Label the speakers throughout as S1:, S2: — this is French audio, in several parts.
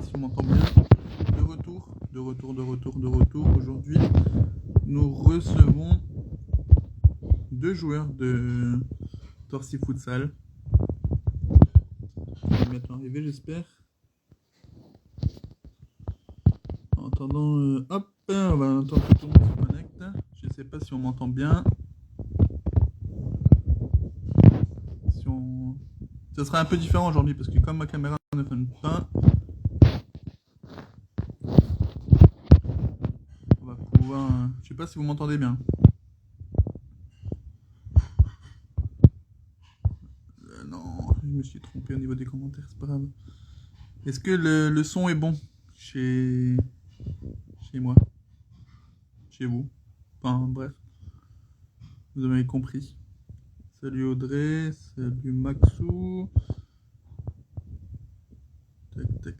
S1: pas si on m'entend bien. De retour. Aujourd'hui, nous recevons deux joueurs de Torcy Futsal. Ils vont bientôt arriver, j'espère. En attendant, hop, on va attendre que tout le monde se connecte. Je sais pas si on m'entend bien. Ça sera un peu différent aujourd'hui parce que comme ma caméra ne fonctionne pas, on va pouvoir. Je sais pas si vous m'entendez bien. Non, je me suis trompé au niveau des commentaires, c'est pas grave. Est-ce que le son est bon chez moi, chez vous? Enfin bref, vous avez compris. Salut Audrey, salut Maxou. Tac.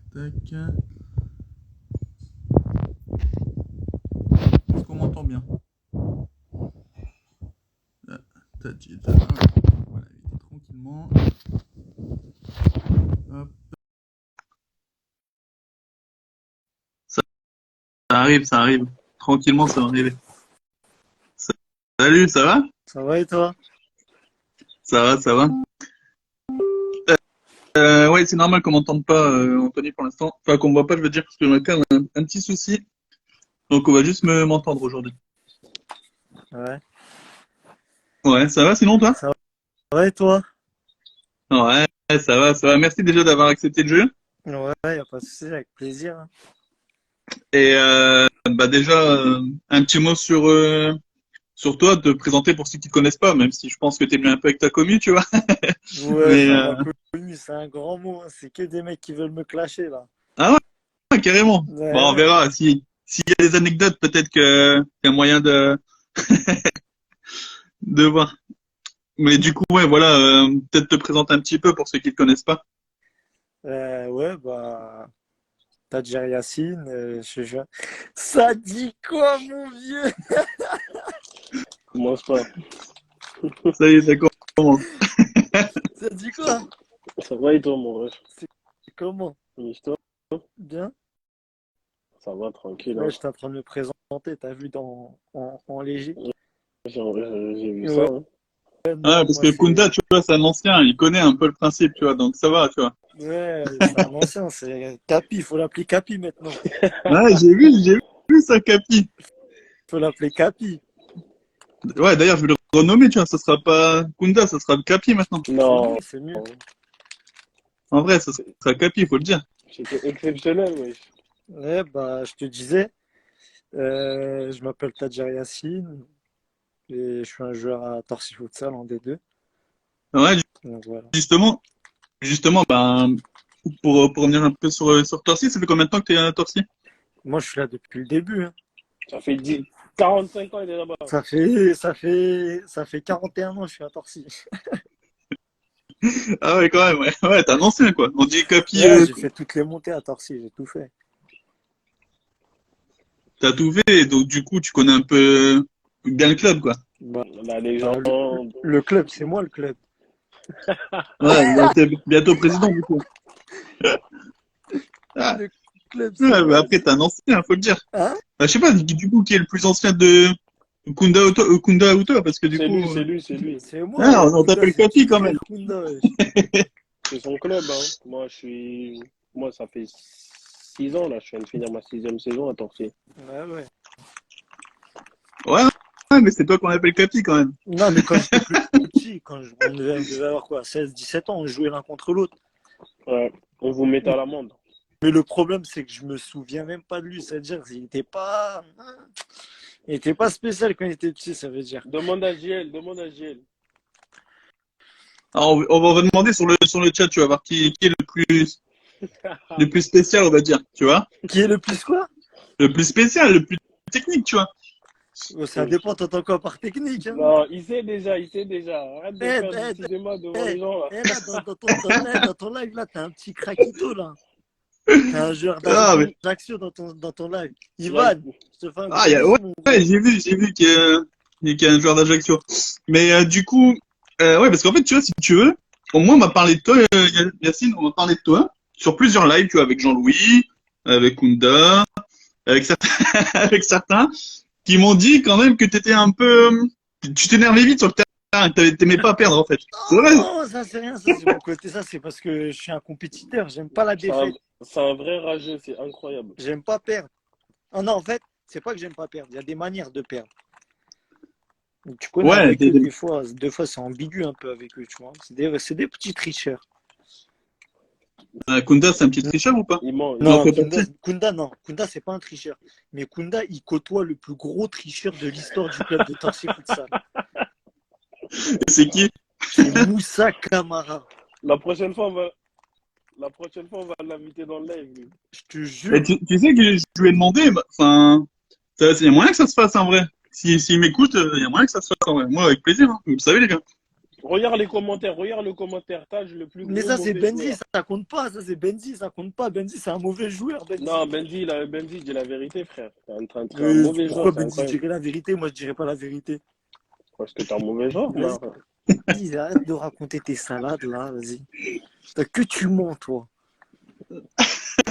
S1: Est-ce qu'on m'entend bien? Tadjid. Voilà, il est tranquillement. Hop. Ça arrive. Tranquillement, ça va arriver. Salut, ça va?
S2: Ça va et toi?
S1: Ça va. Ouais, c'est normal qu'on m'entende pas, Anthony, pour l'instant. Enfin, qu'on me voit pas, je veux dire, parce que j'ai quand même un petit souci. Donc, on va juste m'entendre aujourd'hui.
S2: Ouais.
S1: Ouais, ça va sinon, toi?
S2: Ça va et toi?
S1: Ouais, ça va. Merci déjà d'avoir accepté le jeu.
S2: Ouais, y a pas de souci, avec plaisir. Hein.
S1: Et bah déjà, un petit mot sur toi, te présenter pour ceux qui te connaissent pas, même si je pense que t'es bien un peu avec ta commu, tu vois.
S2: Ouais,
S1: Mais
S2: ça m'a connu, c'est un grand mot. Hein. C'est que des mecs qui veulent me clasher là.
S1: ah ouais, carrément. Bon, on
S2: Ouais.
S1: verra. S'il y a des anecdotes, peut-être qu'il y a moyen de voir. Mais du coup, ouais, voilà, peut-être te présenter un petit peu pour ceux qui te connaissent pas.
S2: Ouais, bah. Tadjer Yassine, je jure. Ça dit quoi, mon vieux?
S3: Commence pas.
S1: Ça y est, ça commence.
S2: Ça dit quoi?
S3: Ça va et toi, mon ref?
S2: C'est comment?
S3: Mister,
S2: Bien?
S3: ça va, tranquille.
S2: Ouais,
S3: Hein.
S2: j'étais en train de me présenter, t'as vu en léger?
S3: J'ai vu ça.
S2: Ouais,
S3: Hein.
S1: Ah,
S2: non,
S1: parce
S2: moi
S1: que
S2: c'est.
S1: Kunda, tu vois, c'est un ancien, il connaît un peu le principe, tu vois, donc ça va, tu vois.
S2: Ouais, c'est un ancien, c'est Capi, il faut l'appeler Capi maintenant.
S1: Ouais, j'ai vu ça, Capi.
S2: Faut l'appeler Capi.
S1: Ouais, d'ailleurs, je vais le renommer, tu vois, ça sera pas Kunda, ça sera Capi maintenant.
S3: Non,
S2: C'est mieux.
S1: En vrai, ça sera Capi, faut le dire.
S3: c'était exceptionnel, wesh.
S2: Ouais, bah, je te disais, je m'appelle Tadjer Yassine et je suis un joueur à Torcy Futsal en D2.
S1: Ouais,
S2: Donc voilà.
S1: justement, ben, pour revenir un peu sur Torcy, ça fait combien de temps que t'es à Torcy?
S2: Moi, je suis là depuis le début. Hein.
S3: Ça fait 45 ans, il est là-bas.
S2: Ça fait 41 ans que je suis à Torcy.
S1: Ah ouais, quand même, ouais, ouais, t'es un ancien, quoi. On dit Capi,
S2: Ouais, j'ai fait toutes les montées à Torcy, j'ai tout fait.
S1: t'as tout fait, donc du coup, tu connais un peu bien le club, quoi.
S2: Bah,
S3: La
S2: le,
S3: légende.
S2: le club, c'est moi le club.
S1: Ouais, donc t'es bientôt président, du coup. Ah,
S2: Le club, c'est
S1: ouais, mais
S2: moi.
S1: après, t'es un ancien, faut le dire.
S2: Hein?
S1: Bah, je sais pas, du coup, qui est le plus ancien de Kunda ou toi, parce que du
S3: C'est
S1: coup,
S3: lui, c'est lui, c'est lui.
S2: C'est moi,
S1: ah,
S2: ouais.
S1: on
S2: Kunda,
S1: t'appelle
S2: c'est le
S1: Capi
S2: petit
S1: quand même.
S2: frère Kunda, wesh.
S3: C'est son club, hein. Moi, ça fait 6 ans, là. Je viens de finir ma 6e saison à Torcy.
S2: Ouais.
S1: Ouais, ouais, mais c'est toi qu'on appelle Capi quand même.
S2: Non, mais quand j'étais plus petit, on devait avoir quoi, 16, 17 ans, on jouait l'un contre l'autre.
S3: Ouais. On vous met à l'amende.
S2: Mais le problème, c'est que je me souviens même pas de lui. C'est-à-dire il était pas spécial quand il était petit, ça veut dire.
S3: Demande à JL.
S1: Alors, on va demander sur le chat, tu vas voir qui est le plus spécial, on va dire, tu vois.
S2: Qui est le plus quoi?
S1: Le plus spécial, le plus technique, tu vois.
S2: Ça dépend, t'entends quoi par technique. Hein.
S3: Non, il sait déjà. Arrête de faire du cinéma devant les gens, là.
S2: Là, dans ton live, là, t'as un petit craquito, là. T'as un joueur
S1: Ah, mais,
S2: d'Ajaccio dans ton live.
S3: Là,
S2: Ivan, je te fais un
S1: ah,
S2: gros bisou,
S1: ouais,
S2: mon
S1: ouais,
S2: gros.
S1: j'ai vu qu'il y a un joueur d'Ajaccio. Mais du coup, ouais, parce qu'en fait, tu vois, si tu veux, au moins, on m'a parlé de toi, Yacine, on m'a parlé de toi sur plusieurs lives, tu vois, avec Jean-Louis, avec Kunda, avec certains, avec certains qui m'ont dit quand même que t'étais un peu, tu t'énervais vite sur le terrain, que t'aimais pas perdre en fait. C'est vrai?
S2: Non, ça c'est rien, ça c'est mon côté, ça c'est parce que je suis un compétiteur, j'aime pas la
S3: C'est un,
S2: défaite,
S3: c'est un vrai rageux, c'est incroyable.
S2: j'aime pas perdre. Ah non, en fait, c'est pas que j'aime pas perdre, il y a des manières de perdre. Tu connais
S1: Ouais,
S2: avec eux, des fois c'est ambigu un peu avec eux, tu vois. C'est des petits tricheurs.
S1: Kunda, c'est un petit tricheur ou pas?
S3: Il ment,
S1: Il en
S2: Non,
S1: fait
S2: Kunda,
S1: partie.
S2: Kunda, non. Kunda, c'est pas un tricheur. Mais Kunda, il côtoie le plus gros tricheur de l'histoire du club de Torcy Futsal.
S1: C'est qui?
S2: C'est Moussa Kamara.
S3: La prochaine fois, on va, la prochaine fois, on va l'inviter dans le live, lui.
S2: Je te
S1: Et
S2: jure.
S1: tu sais que je lui ai demandé, bah, enfin, il y a moyen que ça se fasse en vrai. S'il m'écoute, il y a moyen que ça se fasse en vrai. Moi, avec plaisir, hein. Vous le savez, les gars.
S3: Regarde les commentaires, regarde le commentaire. Taj, le plus
S2: Mais
S3: gros
S2: ça, c'est
S3: mauvais
S2: Benzi,
S3: joueur.
S2: ça compte pas. Ça, c'est Benzi, ça compte pas. Benzi, c'est un mauvais joueur, Benzi.
S3: Non, Benzi, dis la vérité, frère. T'es en train d'être un mauvais joueur,
S2: Pourquoi
S3: c'est
S2: Benzi
S3: incroyable.
S2: dirait la vérité? Moi, je dirais pas la vérité.
S3: Parce que t'es un mauvais joueur, là.
S2: Vas-y, arrête de raconter tes salades, là. Vas-y. T'as que tu mens, toi.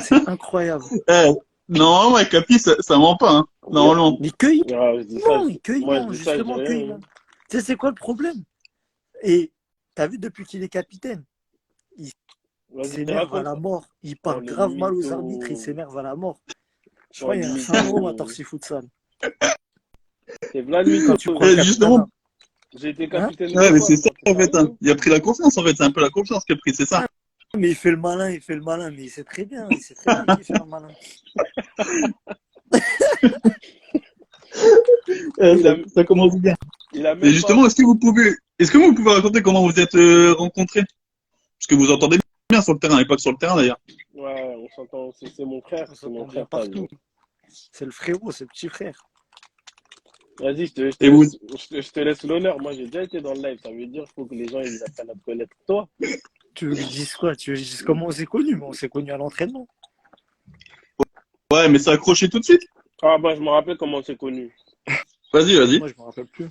S2: C'est incroyable.
S1: Eh, non, ouais, Capi, ça ment pas, hein. Normalement.
S2: Mais cueille,
S3: Ah, je dis ça,
S2: non, cueille,
S3: moi, je
S2: non.
S3: dis ça, je dis
S2: Justement,
S3: rien.
S2: cueille, non. Tu sais, c'est quoi le problème? Et t'as vu depuis qu'il est capitaine, il
S3: Vas-y,
S2: s'énerve à
S3: raconte.
S2: la mort. Il
S3: Oh,
S2: parle
S3: le
S2: grave mal aux
S3: mytho.
S2: arbitres, il s'énerve à la mort. Je
S3: Oh,
S2: crois qu'il y
S3: le
S2: a un
S3: mytho.
S2: syndrome à Torcy Futsal.
S3: C'est Vlad le
S2: Quand
S3: mytho.
S2: tu prends le
S1: Justement.
S2: capitana.
S3: J'ai été
S2: Hein?
S3: capitaine
S1: Ouais,
S3: deux
S1: mais
S3: fois,
S1: c'est ça,
S3: frère. T'es
S1: en fait, hein.
S3: sérieux?
S1: Il a pris la confiance, en fait. C'est un peu la confiance qu'il a pris, c'est ça.
S2: Mais il fait le malin, mais il sait très bien qu'il fait le malin.
S3: Il a,
S1: Ça commence bien.
S3: il a
S1: Et
S3: même pas.
S1: justement, est-ce que vous pouvez raconter comment vous êtes rencontrés? Parce que vous entendez bien sur le terrain, et pas que sur le terrain d'ailleurs.
S3: Ouais, on s'entend. C'est mon frère,
S2: On
S3: c'est mon
S2: s'entend bien
S3: frère Taj.
S2: partout. C'est le frérot, c'est le petit frère.
S3: Vas-y,
S1: Et vous,
S3: je te laisse l'honneur. Moi, j'ai déjà été dans le live. Ça veut dire qu'il faut que les gens ils apprennent à te connaître. Toi,
S2: Tu veux que je dise quoi? Tu veux que je dise comment on s'est connus? Mais on s'est connus à l'entraînement.
S1: ouais, mais ça a accroché tout de suite.
S3: ah bah, je me rappelle comment on s'est connus.
S1: Vas-y.
S2: Moi, je me rappelle plus.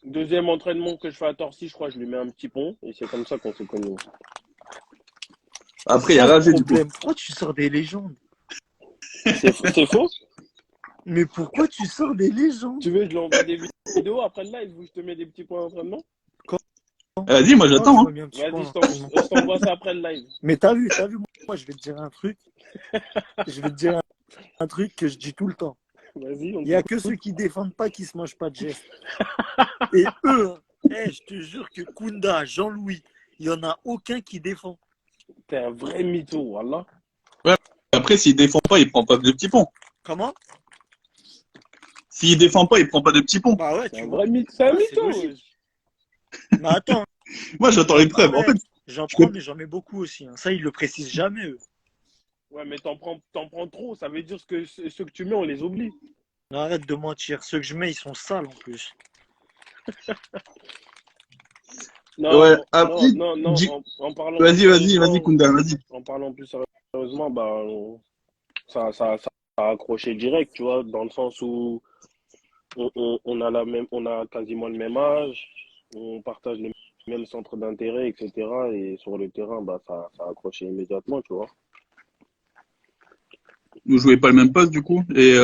S3: Deuxième entraînement que je fais à Torcy, je crois, je lui mets un petit pont. Et c'est comme ça qu'on s'est connus.
S1: Après, il y a
S2: C'est ça le
S1: Ragé, du coup.
S2: problème. Pourquoi tu sors des légendes?
S3: C'est faux?
S2: Mais pourquoi tu sors des légendes?
S3: Tu veux que je lui envoie des vidéos après le live où je te mets des petits points d'entraînement?
S1: Vas-y, moi
S2: Non, tu
S1: j'attends, hein.
S2: m'as mis un petit
S3: Vas-y,
S2: point
S3: je
S2: d'entraînement.
S3: t'envoie ça après le live.
S2: Mais t'as vu, moi, je vais te dire un truc. Je vais te dire un truc que je dis tout le temps.
S3: Vas-y, on
S2: Il n'y a que ceux qui défendent pas qui se mangent pas de gestes. Et eux, hein, je te jure que Kunda, Jean-Louis, il n'y en a aucun qui défend.
S3: T'es un vrai mytho, voilà.
S1: Après, s'il défend pas, il prend pas de petits ponts.
S2: Comment?
S1: S'il défend pas, il prend pas de petits ponts.
S2: Bah ouais,
S3: C'est
S2: tu
S3: un
S2: vois.
S3: vrai mytho. C'est un
S2: Ouais, c'est
S3: mytho.
S2: logique. Mais attends,
S1: Moi, j'attends les preuves. En
S2: ouais,
S1: fait,
S2: j'en
S1: je
S2: prends,
S1: peux-
S2: mais j'en mets beaucoup aussi. Hein. Ça, ils le précisent jamais, eux.
S3: Ouais, mais t'en prends trop. Ça veut dire ceux que tu mets, on les oublie.
S2: Non, arrête de mentir. Ceux que je mets, ils sont sales en plus.
S3: Non,
S1: ouais, après,
S3: non. En parlant plus
S1: vas-y,
S3: sérieusement,
S1: Kunda, vas-y.
S3: en parlant plus sérieusement, bah, ça a accroché direct, tu vois, dans le sens où on a on a quasiment le même âge, on partage les mêmes centres d'intérêt, etc. Et sur le terrain, bah, ça a accroché immédiatement, tu vois.
S1: Vous jouez pas le même poste, du coup. Et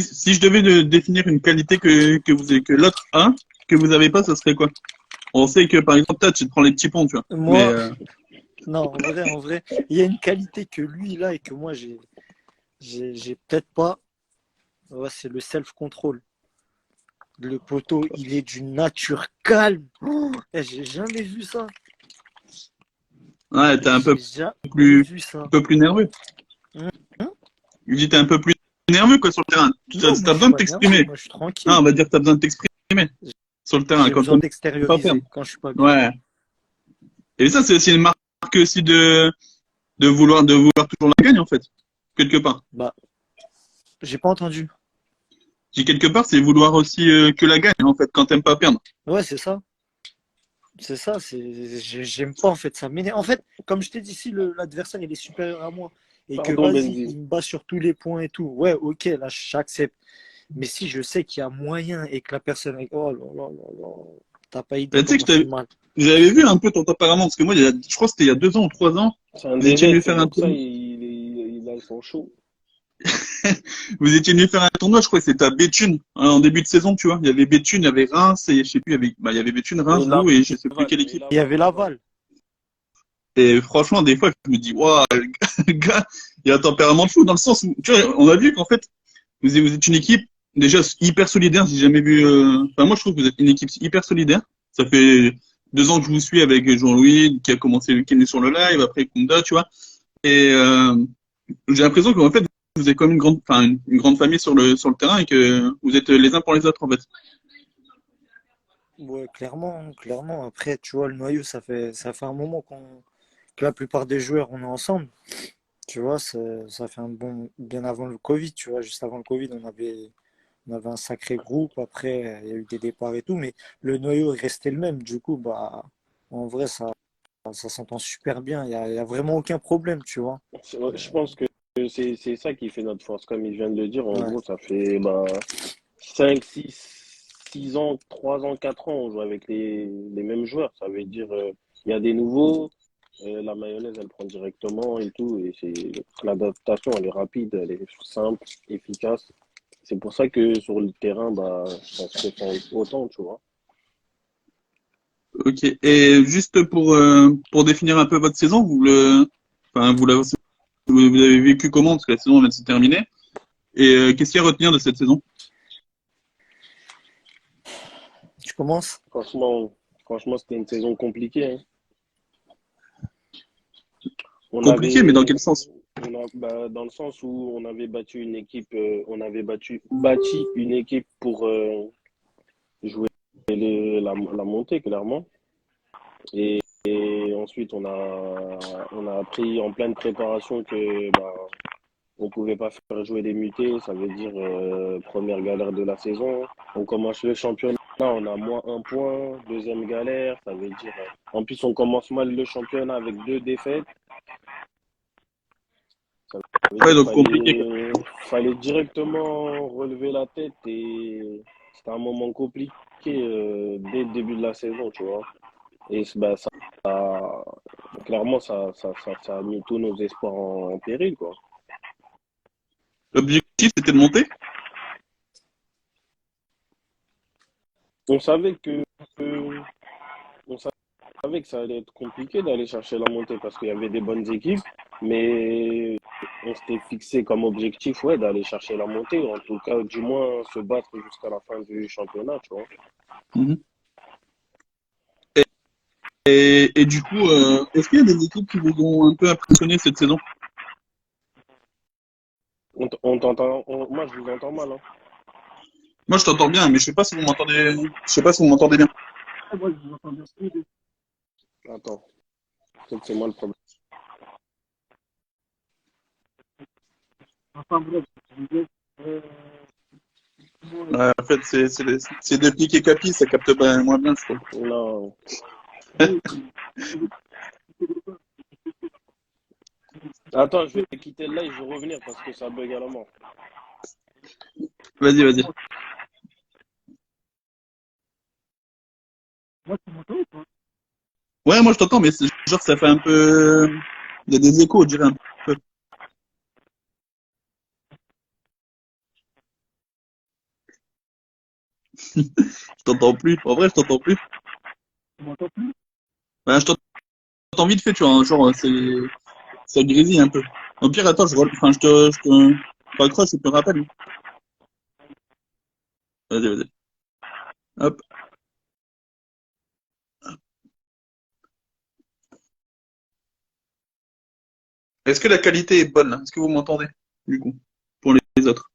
S1: si je devais définir une qualité que l'autre a, que vous avez pas, ça serait quoi? On sait que, par exemple, toi, tu te prends les petits ponts, tu vois. Mais,
S2: Moi, non, en vrai, il y a une qualité que lui, il a et que moi, j'ai peut-être pas. Ouais, c'est le self-control. Le poteau, il est d'une nature calme. Oh, j'ai jamais vu ça.
S1: ouais, t'es
S2: J'ai jamais
S1: plus,
S2: vu ça.
S1: un peu plus nerveux.
S2: Hein? Hein?
S1: Je dis, t'es un peu plus nerveux, quoi, sur le terrain.
S2: Non, moi,
S1: T'as
S2: je
S1: besoin
S2: suis
S1: de
S2: pas nerveux.
S1: t'exprimer.
S2: Moi, je suis
S1: Ah,
S2: tranquille.
S1: on va dire que t'as besoin de t'exprimer sur le terrain
S2: J'ai
S1: quand
S2: besoin
S1: on peut pas perdre.
S2: d'extérioriser quand je suis pas bien.
S1: Ouais. Et ça, c'est aussi une marque aussi de vouloir toujours la gagne, en fait. Quelque part.
S2: Bah, j'ai pas entendu.
S1: Si quelque part, c'est vouloir aussi que la gagne, en fait, quand t'aimes pas perdre.
S2: Ouais, c'est ça. C'est ça. J'aime pas en fait. Ça m'énerve. En fait, comme je t'ai dit, si l'adversaire il est supérieur à moi et que
S3: Pardon,
S2: vas-y,
S3: Benzi.
S2: il me bat sur tous les points et tout. Ouais, ok, là, j'accepte. Mais si je sais qu'il y a moyen et que la personne, oh là là là là, t'as pas idée
S1: Bah, tu sais
S2: comment
S1: que
S2: je suis mal.
S1: j'avais vu un peu ton tempérament, parce que moi, je crois que c'était il y a 2 ans ou 3 ans,
S3: C'est un
S1: vous étiez
S3: DZ,
S1: venu
S3: c'est
S1: faire un
S3: pour ça
S1: tournoi.
S3: ils sont chauds.
S1: Vous étiez venu faire un tournoi, je crois que c'était à Béthune, hein, en début de saison, tu vois. Il y avait Béthune, il y avait Reims, et je sais plus, il y avait Béthune,
S3: Et
S1: Reims, vous, et je sais plus quelle
S3: Et
S1: équipe.
S2: Il y avait
S3: Laval.
S2: Laval.
S1: Et franchement, des fois, je me dis, waouh, le gars, il a un tempérament de fou, dans le sens où, tu vois, on a vu qu'en fait, vous êtes une équipe, déjà, hyper solidaire, j'ai jamais vu, enfin, moi, je trouve que vous êtes une équipe hyper solidaire. Ça fait 2 ans que je vous suis avec Jean-Louis, qui a commencé, qui est venu sur le live, après Kunda, tu vois. Et, j'ai l'impression qu'en fait, vous êtes comme une grande, enfin, une grande famille sur le terrain et que vous êtes les uns pour les autres, en fait.
S2: Ouais, clairement, hein, clairement. Après, tu vois, le noyau, ça fait un moment que la plupart des joueurs, on est ensemble. Tu vois, ça fait un bon, bien avant le Covid, tu vois, juste avant le Covid, on avait un sacré groupe. Après, il y a eu des départs et tout, mais le noyau est resté le même. Du coup, bah, en vrai, ça s'entend super bien. Il y a vraiment aucun problème, tu vois.
S3: Je pense que c'est ça qui fait notre force, comme il vient de le dire. En
S2: Ouais.
S3: gros, ça fait 5, 6 ans, 3 ans, 4 ans, on joue avec les mêmes joueurs. Ça veut dire il y a des nouveaux, la mayonnaise, elle prend directement et tout. Et l'adaptation, elle est rapide, elle est simple, efficace. C'est pour ça que sur le terrain, bah, ça se ressent autant, tu vois.
S1: Ok. Et juste pour définir un peu votre saison, enfin, vous avez vécu comment? Parce que la saison vient de se terminer. Et qu'est-ce qu'il y a à retenir de cette saison?
S2: Tu commences?
S3: Franchement, franchement, c'était une saison compliquée, hein. On
S1: Compliqué, mais dans
S3: avait,
S1: quel sens?
S3: dans le sens où on avait battu une équipe, on avait bâti une équipe pour jouer la montée, clairement. Et ensuite, on a appris en pleine préparation que bah, on pouvait pas faire jouer des mutés, ça veut dire première galère de la saison. On commence le championnat, on a moins 1 point, deuxième galère, ça veut dire. En plus, on commence mal le championnat avec 2 défaites. Ça veut
S1: Ouais,
S3: dire
S1: donc compliqué, quoi.
S3: fallait directement relever la tête et c'était un moment compliqué dès le début de la saison, tu vois. Et bah, ça- clairement, ça a mis tous nos espoirs en péril, quoi.
S1: L'objectif, c'était de monter?
S3: On savait on savait que ça allait être compliqué d'aller chercher la montée parce qu'il y avait des bonnes équipes, mais on s'était fixé comme objectif, ouais, d'aller chercher la montée, en tout cas, du moins se battre jusqu'à la fin du championnat, tu vois.
S1: Mhm. Et du coup, est-ce qu'il y a des équipes qui vous ont un peu impressionné cette saison?
S3: On t'entend, moi je vous entends mal, hein.
S1: Moi, je t'entends bien, mais je sais pas si vous m'entendez. Je sais pas si vous m'entendez bien.
S3: Attends, peut-être c'est moi le problème.
S1: Ouais, en fait, c'est depuis Capi, ça capte pas moins bien, je trouve.
S3: Non. Attends, je vais quitter le live, je vais revenir parce que ça bug à la mort.
S1: Vas-y, vas-y. Ouais, moi je t'entends, mais genre ça fait un peu. Il y a des échos, je dirais un peu. Je t'entends plus. En vrai, je t'entends plus. Ben, je t'entends vite fait, tu vois. Genre, ça grésille un peu. Au pire, attends, enfin, je te raccroche et je te rappelle. Vas-y, vas-y. Hop. Est-ce que la qualité est bonne là? Est-ce que vous m'entendez? Du coup, pour les autres.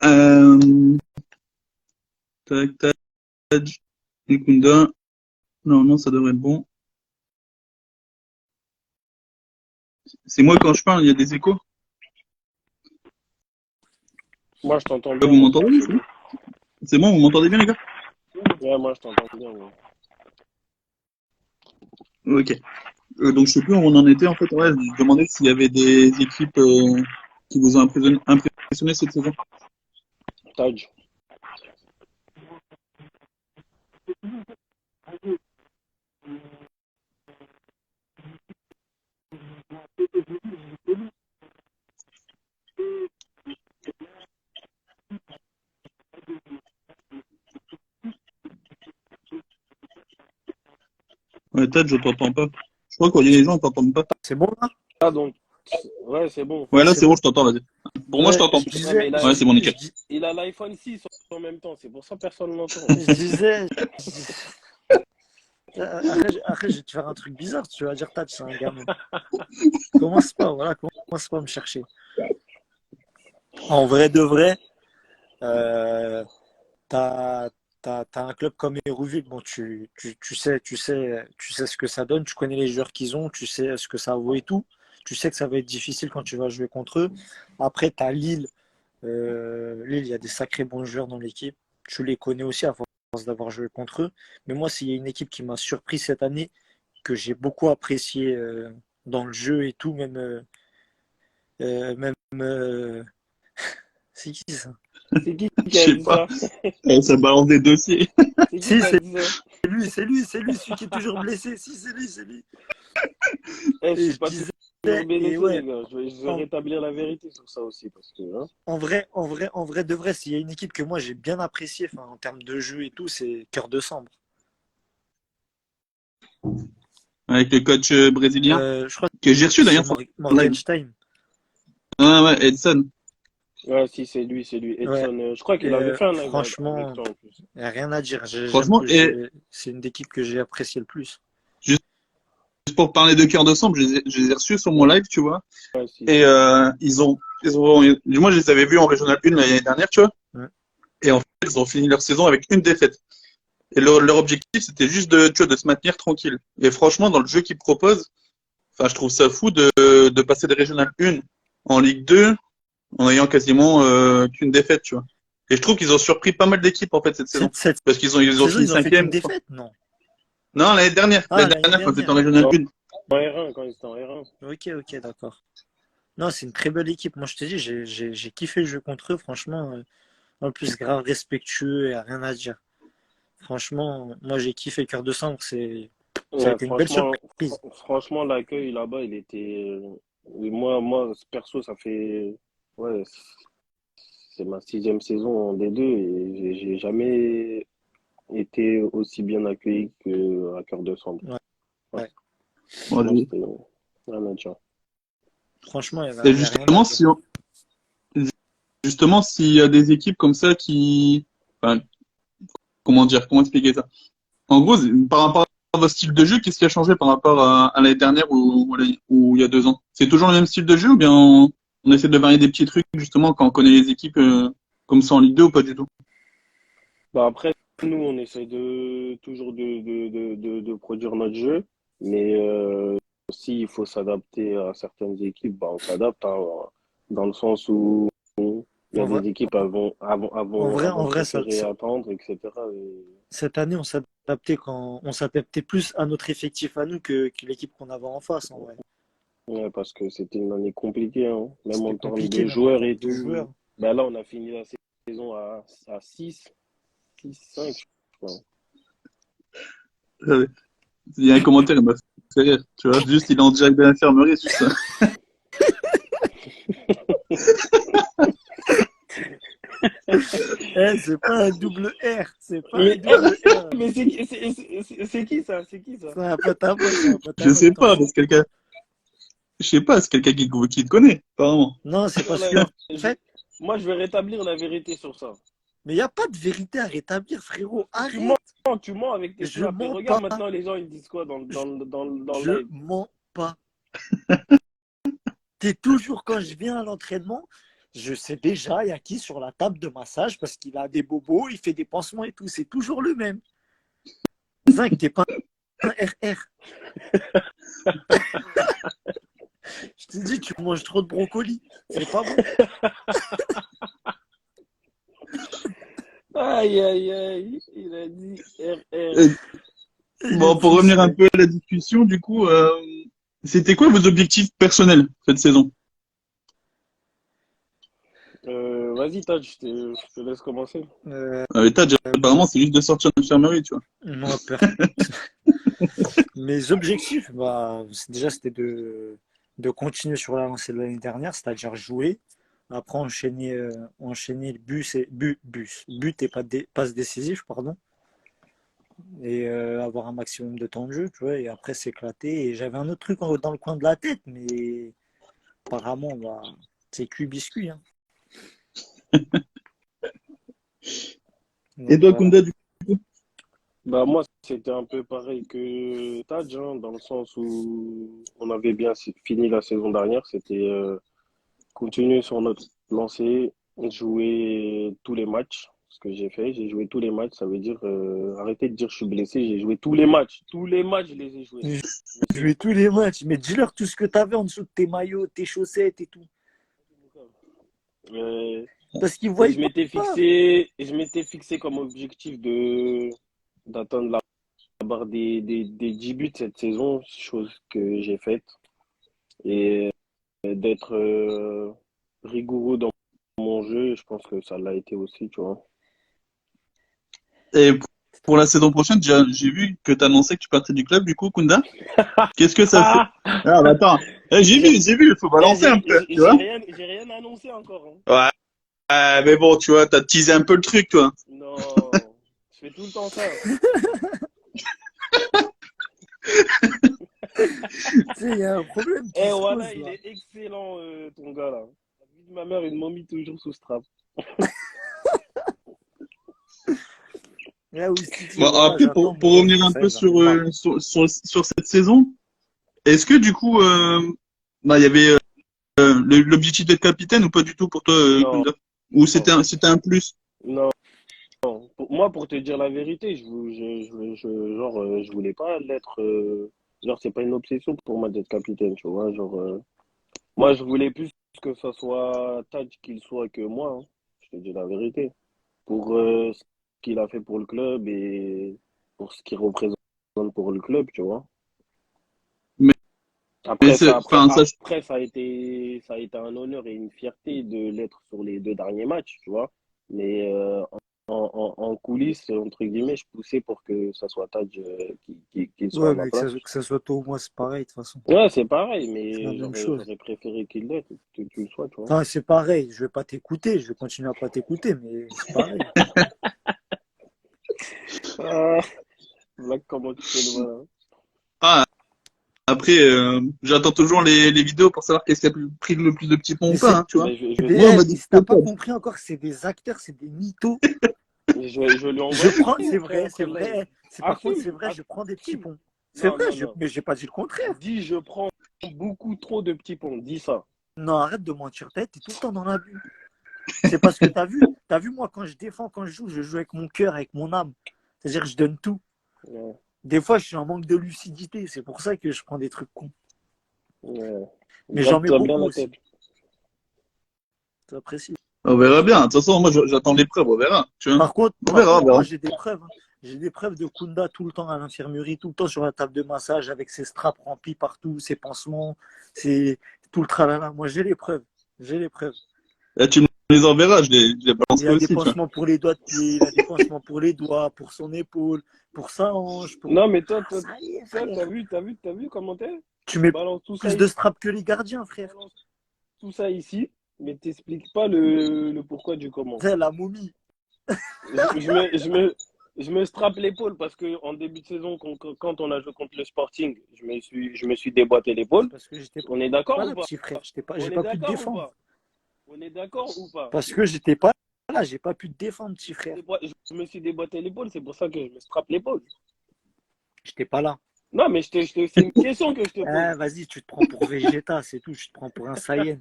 S1: Euh... Tac, tac, Mukunda. Normalement, ça devrait être bon. C'est moi quand je parle, il y a des échos.
S3: Moi je t'entends
S1: Là,
S3: bien,
S1: vous
S3: mon frère,
S1: m'entendez?
S3: c'est bon.
S1: C'est bon, vous m'entendez bien, les gars?
S3: Ouais, moi je t'entends bien, ouais.
S1: Ok. Donc, je sais plus où on en était en fait. Ouais, je demandais s'il y avait des équipes qui vous ont impressionné cette saison.
S3: Taj.
S1: Ouais, Tad, je t'entends pas. Je crois qu'il y a des gens qui t'entendent pas.
S2: C'est bon là?
S3: Ah, donc, ouais, c'est bon.
S1: Ouais, là,
S2: C'est
S1: c'est bon,
S2: bon.
S1: je t'entends, vas-y. Pour moi, je
S2: Ouais,
S1: t'entends
S2: je
S1: plus.
S3: Ouais, mais
S2: disais,
S1: Ouais, c'est bon, nickel.
S3: il a l'iPhone 6 en même temps. C'est pour ça que personne ne l'entend.
S2: je disais, après, je vais te faire un truc bizarre. Tu vas dire, Tad, c'est un gamin. Commence pas, voilà, commence pas à me chercher. En vrai de vrai, euh, t'as, t'as un club comme Hérouville, bon, tu sais ce que ça donne, tu connais les joueurs qu'ils ont, tu sais ce que ça vaut et tout. Tu sais que ça va être difficile quand tu vas jouer contre eux. Après, tu as Lille. Lille, il y a des sacrés bons joueurs dans l'équipe. Tu les connais aussi à force d'avoir joué contre eux. Mais moi, s'il y a une équipe qui m'a surpris cette année, que j'ai beaucoup apprécié dans le jeu et tout, même c'est qui ça?
S3: C'est qui
S1: Je
S3: qui a
S1: sais
S3: dit
S1: pas.
S3: ça?
S1: Ça balance des dossiers.
S3: C'est qui
S2: Si,
S3: qui a
S2: c'est
S3: dit ça?
S2: lui, celui qui est toujours blessé. Si, c'est lui.
S3: Eh, je
S2: Et
S3: suis
S2: je
S3: pas
S2: disais,
S3: toujours
S2: et
S3: blessé, les
S2: ouais,
S3: gars. Je vais
S2: en,
S3: rétablir la vérité sur ça aussi. Parce que, hein.
S2: en vrai de vrai, s'il y a une équipe que moi j'ai bien appréciée, enfin, en termes de jeu et tout, c'est Cœur de Sambre.
S1: Avec le coach brésilien,
S2: Je crois
S1: que j'ai
S2: que
S1: reçu
S2: c'est
S1: d'ailleurs sur live.
S2: Morgenstein.
S1: Ah ouais, Edson.
S3: Ouais, si, c'est lui, c'est lui.
S2: Ouais.
S3: Edson, je crois
S2: Et,
S3: qu'il avait fait un live avec
S2: franchement,
S3: toi en plus.
S2: y a rien à dire.
S1: Franchement, et
S2: C'est une équipe que j'ai appréciée le plus.
S1: juste pour parler de cœur de sambre, je les ai reçus sur mon live, tu vois.
S3: Ouais, si,
S1: Et
S3: si.
S1: moi, je les avais vus en Régional 1 l'année dernière, tu vois.
S2: Ouais.
S1: Et en fait, ils ont fini leur saison avec une défaite. Et leur objectif, c'était juste tu vois, de se maintenir tranquille. Et franchement, dans le jeu qu'ils proposent, enfin, je trouve ça fou de passer des Régional 1 en Ligue 2 en ayant quasiment qu'une défaite, tu vois. Et je trouve qu'ils ont surpris pas mal d'équipes, en fait, cette saison.
S2: Cette
S1: Parce qu'ils ont
S2: saison,
S1: fini
S2: ils ont fait qu'une
S1: cinquième, je crois.
S2: défaite? Non.
S1: Non, l'année dernière.
S2: Ah,
S1: L'année
S2: l'année
S1: dernière, quand c'était en
S2: dernière.
S1: Régional 1.
S3: En R1, quand il était en R1.
S2: Ok, d'accord. Non, c'est une très belle équipe. Moi, je te dis, j'ai kiffé le jeu contre eux. Franchement, en plus, grave respectueux et rien à dire. Franchement, moi, j'ai kiffé Cœur de Sambre. Ça a
S3: Ouais,
S2: été une belle surprise.
S3: franchement, l'accueil là-bas, il était. Moi, perso, ça fait. Ouais, c'est ma 6e saison en D2 et j'ai jamais été aussi bien accueilli qu'à Cœur de Sambre.
S2: Ouais, ouais.
S3: Franchement, c'était un match.
S2: Franchement,
S1: Et
S2: y a rien à dire.
S1: justement, s'il y a des équipes comme ça qui, enfin, comment expliquer ça? En gros, par rapport à votre style de jeu, qu'est-ce qui a changé par rapport à l'année dernière ou il y a 2 ans? C'est toujours le même style de jeu ou bien on essaie de varier des petits trucs justement quand on connaît les équipes comme ça en Ligue 2 ou pas du tout?
S3: Bah après, nous, on essaye toujours de produire notre jeu, mais s'il faut s'adapter à certaines équipes, bah, on s'adapte, hein, dans le sens où il y a
S2: En vrai,
S3: des équipes elles
S2: en
S3: vont
S2: vrai,
S3: préférer attendre, etc. Et-
S2: cette année, on s'adaptait plus à notre effectif à nous que l'équipe qu'on avait en face, en vrai.
S3: ouais, parce que c'était une année compliquée, hein, même
S2: C'était
S3: en termes
S2: compliqué,
S3: de
S2: même en
S3: joueurs
S2: termes
S3: et
S2: de joueurs.
S3: tout. Bah là, on a fini la saison à 6, 5, je crois.
S1: Il y a un commentaire, il m'a fait rire, tu vois. Juste, il est en direct de l'infirmerie, c'est ça.
S2: C'est pas un double R, c'est pas un
S3: Mais,
S2: double R.
S3: mais c'est qui ça? C'est qui ça?
S2: C'est un pote à moi, c'est un pote à
S1: Je
S2: moi, je
S1: sais
S2: t'en
S1: pas,
S2: fous.
S1: parce que quelqu'un, je sais pas, c'est quelqu'un qui te connaît, apparemment.
S2: Non, c'est parce que,
S3: Voilà,
S2: en fait,
S3: moi, je vais rétablir la vérité sur ça.
S2: mais il n'y a pas de vérité à rétablir, frérot.
S3: Tu mens,
S2: Arrête.
S3: tu mens avec tes
S2: Je
S3: snaps. Et
S2: mens
S3: regarde
S2: pas.
S3: maintenant les gens, ils disent quoi
S2: Je,
S3: dans le
S2: je
S3: live.
S2: mens pas. C'est toujours quand je viens à l'entraînement, je sais déjà il y a qui sur la table de massage parce qu'il a des bobos, il fait des pansements et tout. C'est toujours le même. Zinc, t'es pas un RR. Je te dis, tu manges trop de brocolis. C'est pas bon.
S3: Aïe, aïe, aïe. Il a dit RR.
S1: Euh,
S2: Il est
S1: Bon, pour
S2: fou,
S1: revenir un
S2: celui-là.
S1: peu à la discussion, du coup, c'était quoi vos objectifs personnels cette saison?
S3: Vas-y, Taj, je te laisse commencer.
S1: T'as apparemment, c'est juste de sortir de l'infirmerie, tu vois.
S2: Moi, mes objectifs, bah, déjà, c'était de continuer sur la lancée de l'année dernière, c'est-à-dire jouer. Après, enchaîner le but et pas passes décisif, pardon. et avoir un maximum de temps de jeu, tu vois, et après s'éclater. Et j'avais un autre truc dans le coin de la tête, mais apparemment, bah, c'est cuit biscuit. Hein.
S1: Et
S2: Donc
S1: toi,
S2: voilà.
S1: Kounda, du coup?
S3: Bah, moi, c'était un peu pareil que Tadj, hein, dans le sens où on avait bien fini la saison dernière. C'était continuer sur notre lancée, jouer tous les matchs. Ce que j'ai fait, j'ai joué tous les matchs. Ça veut dire, arrêtez de dire je suis blessé, j'ai joué tous les matchs. Tous les matchs, je les ai joués.
S2: Je
S3: Je me suis-
S2: jouais tous les matchs, mais dis-leur tout ce que t'avais en dessous de tes maillots, tes chaussettes et tout.
S3: Euh,
S2: Parce qu'ils
S3: et
S2: voient pas.
S3: je m'étais fixé comme objectif de d'atteindre la barre des 10 buts cette saison, chose que j'ai faite. Et d'être rigoureux dans mon jeu, je pense que ça l'a été aussi, tu vois.
S1: Et pour la saison prochaine, j'ai vu que tu annonçais que tu partais du club, du coup, Kounda. Qu'est-ce que ça fait?
S3: Ah!
S1: Ah, bah attends.
S3: J'ai
S1: J'ai vu, il faut balancer un peu, tu vois?
S3: j'ai rien annoncé encore, hein.
S1: Ouais, mais bon, tu vois, t'as teasé un peu le truc, toi.
S3: Non, je fais tout le temps ça.
S2: Tu sais, il y a un problème qui
S3: Eh
S2: se
S3: voilà,
S2: pose
S3: il
S2: là.
S3: est excellent, ton gars là. La vie de ma mère, une momie toujours sous strap.
S2: Là où il se dit,
S1: Bon,
S2: voilà,
S1: après,
S2: j'attends mon
S1: pour
S2: heure,
S1: revenir un
S2: ça y est,
S1: peu
S2: j'en ai marre.
S1: sur cette saison, est-ce que du coup, bah, il y avait l'objectif d'être capitaine ou pas du tout pour toi,
S3: Non,
S1: Kounda? Ou
S3: non,
S1: c'était un plus?
S3: non. Moi, pour te dire la vérité, genre, je voulais pas l'être. Genre, c'est pas une obsession pour moi d'être capitaine, tu vois. Genre, moi, je voulais plus que ça soit Tadj qu'il soit que moi, hein. Je te dis la vérité. Pour ce qu'il a fait pour le club et pour ce qu'il représente pour le club, tu vois.
S1: Mais, mais enfin,
S3: Après, ça a été un honneur et une fierté de l'être sur les deux derniers matchs, tu vois. Mais en coulisses, entre guillemets, je poussais pour que ça soit Tadj qui soit à
S2: Ouais,
S3: ma
S2: mais
S3: place.
S2: que ça soit toi ou moi, c'est pareil, de toute façon.
S3: Ouais, c'est pareil,
S2: C'est la
S3: mais
S2: même chose.
S3: j'aurais préféré qu'il l'ait, que tu le sois, tu vois.
S2: Enfin, c'est pareil. Je vais pas t'écouter. Je vais continuer à pas t'écouter, mais c'est pareil.
S3: Ah, là, comment tu fais le malin.
S1: ah, après, j'attends toujours les vidéos pour savoir qu'est-ce qui a pris le plus de petits ponts
S2: Mais
S1: ou pas,
S2: c'est
S1: hein, tu vois.
S3: Mais je vais
S2: des.
S1: Moi, on m'a
S2: Eh,
S1: dit
S2: si
S1: que
S2: t'as
S1: c'était
S2: pas
S1: top.
S2: compris encore, c'est des acteurs, c'est des mythos.
S3: je vais lui
S2: Je
S3: envoyer
S2: prends, c'est
S3: après,
S2: vrai, c'est
S3: après le live.
S2: vrai. C'est par contre,
S3: Assume,
S2: c'est vrai, je prends des petits
S3: assume.
S2: ponts. C'est
S3: Non,
S2: vrai,
S3: non, non.
S2: mais j'ai pas dit le contraire.
S3: Dis, je prends beaucoup trop de petits ponts. Dis ça.
S2: Non, arrête de mentir, t'es tout le temps dans l'abus. C'est parce que t'as vu moi quand je défends, quand je joue avec mon cœur, avec mon âme. C'est-à-dire que je donne tout.
S3: Ouais,
S2: Des fois, je suis en manque de lucidité. C'est pour ça que je prends des trucs cons.
S3: ouais.
S2: Mais j'en mets
S3: Garde-toi bien
S2: beaucoup
S3: la
S2: aussi.
S3: tête.
S2: J'apprécie.
S1: On verra bien. De toute façon, moi, j'attends les preuves, on verra, tu vois. On
S2: Par
S1: verra, on
S2: contre,
S1: verra.
S2: moi, j'ai des preuves. Hein. J'ai des preuves de Kunda tout le temps à l'infirmerie, tout le temps sur la table de massage, avec ses straps remplis partout, ses pansements, c'est tout le tralala. Moi, j'ai les preuves. J'ai les preuves.
S1: Là, tu me les enverras, je les
S2: Il
S1: balancerai
S2: a des
S1: aussi, tu vois.
S2: pansements pour les doigts de pied, il a des pansements pour les doigts, pour son épaule, pour sa hanche, pour.
S3: Non, mais
S2: Ah, ça y est, frère.
S3: t'as vu comment t'es?
S2: Tu
S3: Tu
S2: mets
S3: balances tout ça
S2: plus de
S3: ici,
S2: straps que les gardiens,
S3: tu
S2: frère.
S3: balances tout ça ici, mais t'expliques pas le pourquoi du comment.
S2: C'est la momie.
S3: Je, je me, je me, je me strappe l'épaule parce que en début de saison, quand on a joué contre le Sporting, je me suis déboîté
S2: C'est
S3: l'épaule.
S2: parce que j'étais
S3: On est d'accord
S2: pas
S3: ou
S2: là,
S3: pas?
S2: petit frère.
S3: On
S2: J'ai
S3: est
S2: pas pu te
S3: d'accord ou
S2: défendre.
S3: pas? On est d'accord ou pas?
S2: Parce que j'étais pas là, j'ai pas pu te défendre, petit frère.
S3: Je me suis déboîté l'épaule, c'est pour ça que je me strappe l'épaule.
S2: J'étais pas là.
S3: Non, mais c'est une question que je te pose.
S2: Ah, vas-y, tu te prends pour Vegeta, c'est tout. Tu te prends pour un Saiyan,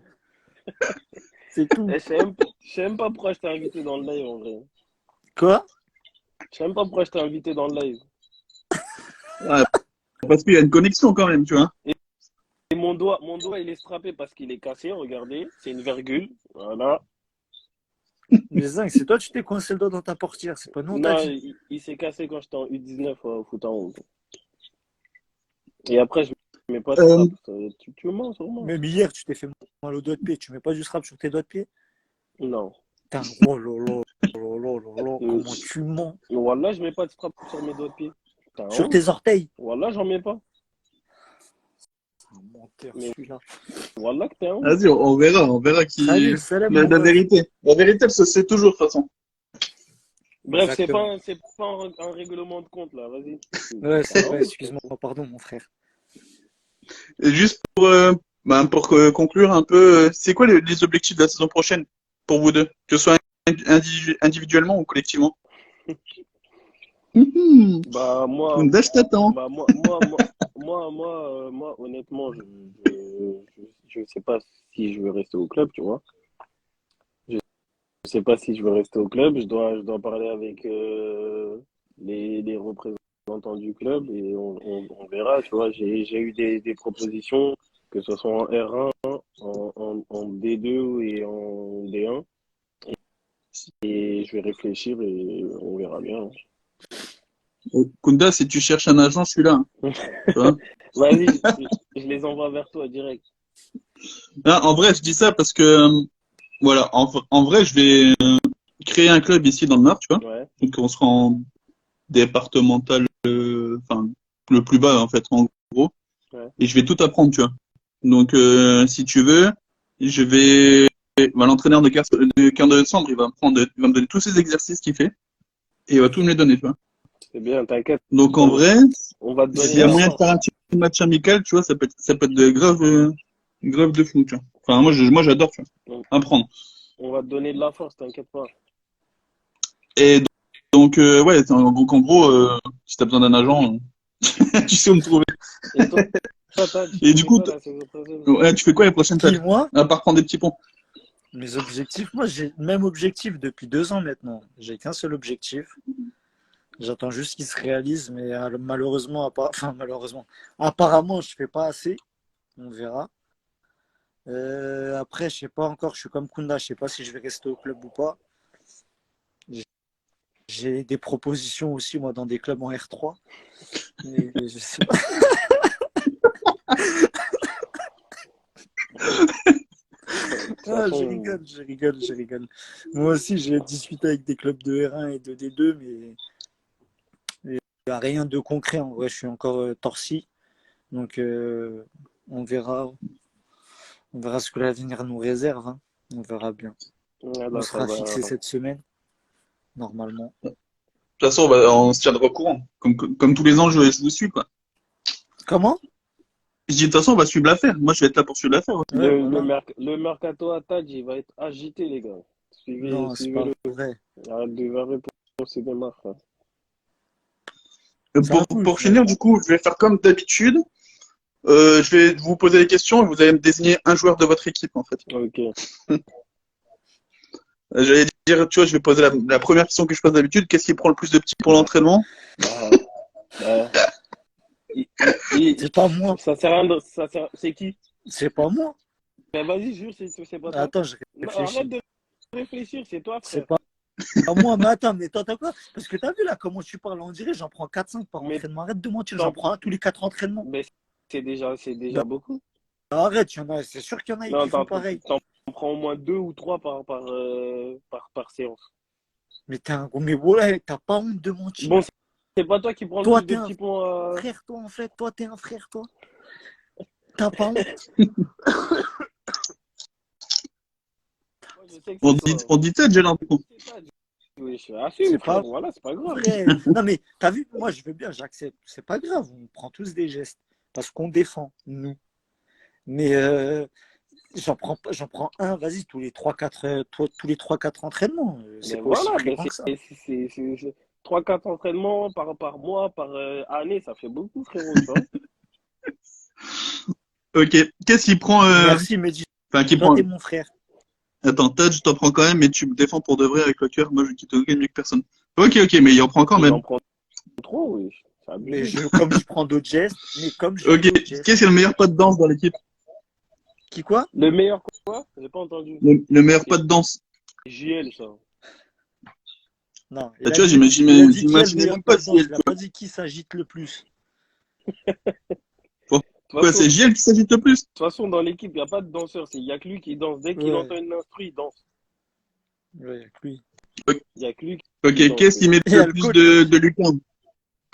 S2: c'est tout.
S3: Eh, je sais même pas pourquoi je t'ai invité dans le live en vrai.
S2: Quoi?
S3: Je sais même pas pourquoi je t'ai invité dans le live.
S1: Ouais, parce qu'il y a une connexion quand même, tu vois.
S3: Et mon doigt, il est strappé parce qu'il est cassé. Regardez, c'est une virgule. Voilà.
S2: Mais Zinc, c'est toi, tu t'es coincé le doigt dans ta portière. C'est pas nous, on t'a
S3: Non,
S2: dit.
S3: il s'est cassé quand j'étais en U19 au foot en 11. Et après, je mets pas de
S1: Euh,
S3: strap. Tu mens sur moi?
S2: Même hier, tu t'es fait mal au doigt de pied. Tu mets pas du strap sur tes doigts de pied?
S3: Non.
S2: Putain, oh lolo, lolo, lolo,
S3: Euh,
S2: comment tu mens?
S3: Wallah, je mets pas de strap sur mes doigts de pied. T'as
S2: Sur
S3: honte?
S2: tes orteils?
S3: Wallah, j'en mets pas.
S2: Un menteur,
S3: Mais
S2: celui-là.
S3: Wallah que t'as honte.
S1: Vas-y, on verra
S2: Salut, salam, mon
S1: la
S2: ref.
S1: vérité. La vérité, elle se sait toujours, de toute façon.
S3: Bref,
S2: Exactement.
S3: c'est pas un règlement de compte là, vas-y.
S2: Ouais, c'est vrai,
S3: Non,
S2: excuse-moi, pardon, mon frère.
S1: Et juste pour conclure un peu, c'est quoi les objectifs de la saison prochaine pour vous deux, que ce soit individuellement ou collectivement?
S3: bah moi,
S1: Kunda, je t'attends.
S3: bah moi, honnêtement, je sais pas si je veux rester au club, tu vois. Je sais pas si je veux rester au club. Je dois parler avec les représentants du club et on verra, tu vois. J'ai eu des propositions, que ce soit en R1, en D2 et en D1. Et je vais réfléchir et on verra bien.
S1: Kunda, si tu cherches un agent, je suis là, hein, tu vois.
S3: Vas-y, je les envoie vers toi direct.
S1: Là, en vrai, je dis ça parce que, voilà, en vrai, je vais créer un club ici dans le Nord, tu vois.
S3: Ouais,
S1: Donc, on sera en départemental, enfin, le plus bas, en fait, en gros.
S3: ouais.
S1: Et je vais tout apprendre, tu vois. Donc, si tu veux, je vais, l'entraîneur de 15 décembre, il va me donner tous ces exercices qu'il fait et il va tout me les donner, tu vois.
S3: C'est bien, t'inquiète.
S1: Donc, en
S3: On
S1: vrai,
S3: on va te
S2: C'est
S3: donner
S1: s'il y a
S3: la
S1: moyen de
S3: force.
S1: faire un petit match amical, tu vois, ça peut être de grave de fou, tu vois. Enfin, moi, j'adore, tu vois.
S3: On,
S1: Apprendre.
S3: on va te donner de la force, t'inquiète pas.
S1: Et donc, ouais, donc en gros, si t'as besoin d'un agent, tu sais où me trouver.
S3: Et toi,
S1: Et
S3: tu
S1: du
S3: fais
S1: coup,
S3: quoi la saison prochaine?
S1: ouais, tu fais quoi les prochaines
S2: qui,
S1: tâches?
S2: moi?
S1: À part prendre des petits ponts.
S2: Mes objectifs, moi j'ai le même objectif depuis 2 ans maintenant. J'ai qu'un seul objectif. J'attends juste qu'il se réalise, mais malheureusement, enfin malheureusement, apparemment je fais pas assez. On verra. Après, je sais pas encore. Je suis comme Kunda. Je sais pas si je vais rester au club ou pas. J'ai des propositions aussi moi dans des clubs en R3, mais je sais pas.
S3: De toute
S2: Ah, je
S3: façon,
S2: rigole, je rigole, je rigole. Moi aussi, j'ai discuté avec des clubs de R1 et de D2, mais il n'y a rien de concret. En vrai, je suis encore torsi. Donc, on verra ce que l'avenir nous réserve, hein. On verra bien. On
S3: voilà, ça
S2: sera
S3: va.
S2: fixé cette semaine, normalement.
S1: De toute façon, on se tiendra au courant. Comme tous les ans, je vous suis, quoi.
S2: Comment?
S1: Je dis, de toute façon, on va suivre l'affaire. Moi, je vais être là pour suivre l'affaire aussi.
S2: Ouais, voilà.
S3: Le mercato à Tadj, il va être agité, les gars.
S2: Non, c'est pas
S3: Suivez-le.
S2: vrai.
S3: Arrête de varer pour ses démarches, là.
S2: Ça
S1: Pour
S2: bouge, là.
S1: finir, du coup, je vais faire comme d'habitude. Je vais vous poser des questions et vous allez me désigner un joueur de votre équipe, en fait.
S3: Ok.
S1: J'allais dire, tu vois, je vais poser la première question que je pose d'habitude. Qu'est-ce qui prend le plus de petits pour l'entraînement?
S3: Bah, bah,
S2: C'est pas moi.
S3: ça sert à rien c'est qui?
S2: C'est pas moi.
S3: Mais vas-y, jure, c'est pas toi.
S2: Attends, je
S3: Non, arrête
S2: réfléchis.
S3: de réfléchir, c'est toi,
S2: C'est
S3: frère.
S2: pas moi. Mais attends, mais t'entends quoi? Parce que t'as vu là comment tu parles. On dirait j'en prends 4-5 par
S3: Mais
S2: entraînement. Arrête de mentir. J'en
S3: t'en-
S2: prends un tous les 4 entraînements.
S3: mais c'est
S2: Bah,
S3: déjà beaucoup.
S2: arrête, c'est sûr qu'il y en a
S3: Non,
S2: qui font pareil.
S3: t'en prends au moins deux ou trois par séance.
S2: Mais t'es un gros, mais voilà, t'as pas honte de
S3: Bon,
S2: mentir.
S3: c'est pas toi qui prends le
S2: Toi,
S3: plus
S2: t'es
S3: de
S2: un
S3: petits points.
S2: frère, toi, en fait. Toi, t'es un frère, toi. T'as pas honte.
S3: Moi, je sais que c'est toi.
S1: On dit ça, j'ai l'impression.
S3: C'est ça, oui, je assume,
S2: C'est
S3: frère.
S2: pas
S3: Voilà, c'est pas grave.
S2: vrai. Non, mais t'as vu, moi, je veux bien, j'accepte. C'est pas grave, on prend tous des gestes. Parce qu'on défend, nous. Mais j'en prends un, vas-y, tous les 3-4 entraînements. C'est
S3: Mais
S2: pas aussi
S3: voilà, mais
S2: fréquent que ça.
S3: 3-4 entraînements par mois, par année, ça fait beaucoup, frérot, tu vois.
S1: Ok. Qu'est-ce qui prend,
S2: Merci, Mehdi.
S1: enfin, qui
S2: Toi,
S1: prend,
S2: t'es mon frère.
S1: attends, Tad, je t'en prends quand même, mais tu me défends pour de vrai avec le cœur. Moi, je quitte aucun mieux que personne. Ok, ok, mais il en prend quand
S3: Il
S1: même.
S3: en prend trop, oui. C'est
S2: Mais
S3: abusé.
S2: comme je prends d'autres gestes, mais comme je
S1: Ok.
S2: fais d'autres
S1: Qu'est-ce
S2: gestes.
S1: qui est le meilleur pas de danse dans l'équipe?
S2: Qui quoi?
S3: Le meilleur quoi? J'ai pas entendu.
S1: Le meilleur
S3: C'est
S1: pas de danse.
S3: JL, ça.
S2: Non,
S1: Bah, tu vois,
S2: il a dit qui est le
S1: j'imaginais
S2: meilleur
S1: même
S2: pas
S1: pas
S2: de
S1: si
S2: danse.
S1: elle,
S2: Il a
S1: tu
S2: pas dit qui s'agite le plus.
S1: vois.
S3: De
S1: Quoi, c'est JL qui s'agite le plus?
S3: toute façon, dans l'équipe, il n'y a pas de danseur. Il n'y a que lui qui danse. Dès qu'il
S2: Ouais,
S3: entend une instru, il danse.
S2: ouais, avec lui.
S3: Il n'y a que lui
S1: Ok,
S3: qui danse,
S1: qu'est-ce qui
S3: frérot.
S1: met
S2: Et il y
S1: le
S2: a le
S1: plus
S2: coach
S1: de
S2: aussi.
S1: lucarnes?